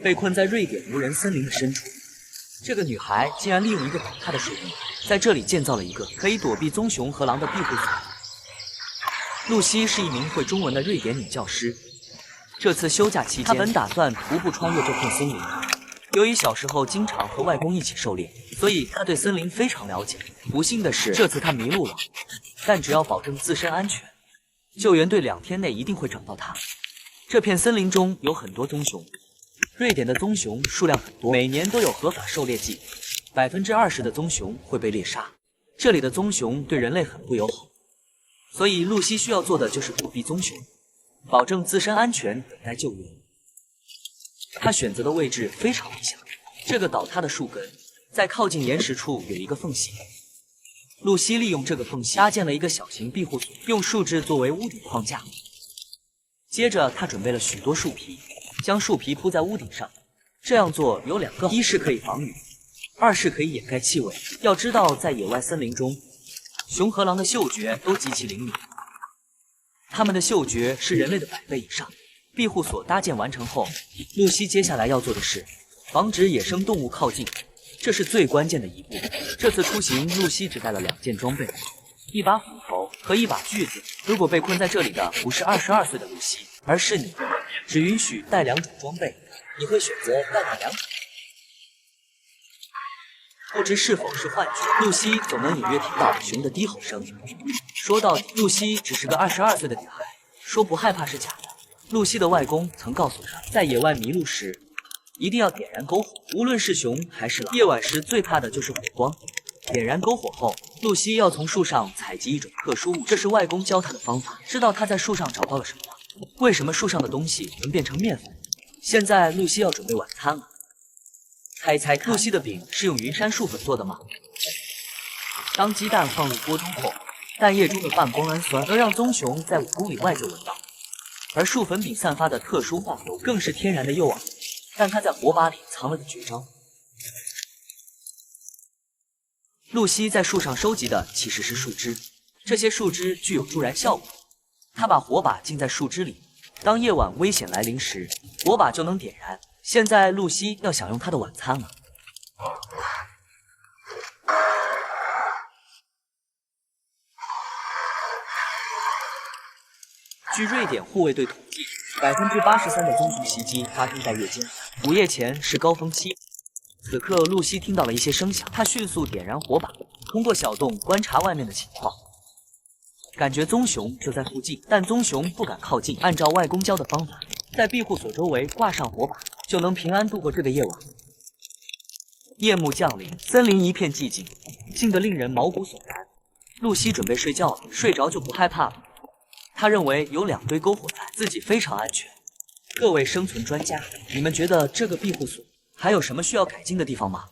被困在瑞典无人森林的深处。这个女孩竟然利用一个倒塌的树根，在这里建造了一个可以躲避棕熊和狼的庇护所。露西是一名会中文的瑞典女教师。这次休假期间，她本打算徒步穿越这片森林。由于小时候经常和外公一起狩猎，所以她对森林非常了解。不幸的是，这次她迷路了，但只要保证自身安全，救援队2天内一定会找到她。这片森林中有很多棕熊，瑞典的棕熊数量很多，每年都有合法狩猎季，20%的棕熊会被猎杀。这里的棕熊对人类很不友好，所以露西需要做的就是躲避棕熊，保证自身安全，等待救援。她选择的位置非常理想，这个倒塌的树根在靠近岩石处有一个缝隙。露西利用这个缝隙搭建了一个小型庇护所，用树枝作为屋顶框架。接着，她准备了许多树皮，将树皮铺在屋顶上。这样做有2个好处：一是可以防雨，2是可以掩盖气味。要知道，在野外森林中，熊和狼的嗅觉都极其灵敏，它们的嗅觉是人类的100倍以上。庇护所搭建完成后，露西接下来要做的是防止野生动物靠近，这是最关键的一步。这次出行，露西只带了2件装备，一把斧头和一把锯子。如果被困在这里的不是22岁的露西，而是你，只允许带2种装备，你会选择带哪2种？不知是否是幻觉，露西总能隐约听到熊的低吼声。说到底，露西只是个22岁的女孩，说不害怕是假的。露西的外公曾告诉她，在野外迷路时，一定要点燃篝火，无论是熊还是狼，夜晚时最怕的就是火光。点燃篝火后，露西要从树上采集一种特殊物，这是外公教她的方法。知道她在树上找到了什么吗？为什么树上的东西能变成面粉？现在露西要准备晚餐了，猜一猜看，露西的饼是用云杉树粉做的吗？当鸡蛋放入锅中后，蛋液中的半胱氨酸能让棕熊在5公里外就闻到，而树粉饼散发的特殊化油更是天然的诱饵，但它在火把里藏了个绝招。露西在树上收集的其实是树枝，这些树枝具有助燃效果。她把火把浸在树枝里，当夜晚危险来临时，火把就能点燃。现在露西要享用她的晚餐了。据瑞典护卫队统计，83%的棕熊袭击发生在夜间，午夜前是高峰期。此刻，露西听到了一些声响，她迅速点燃火把，通过小洞观察外面的情况，感觉棕熊就在附近，但棕熊不敢靠近。按照外公教的方法，在庇护所周围挂上火把，就能平安度过这个夜晚。夜幕降临，森林一片寂静，静得令人毛骨悚然。露西准备睡觉了，睡着就不害怕了。她认为有2堆篝火在，自己非常安全。各位生存专家，你们觉得这个庇护所还有什么需要改进的地方吗？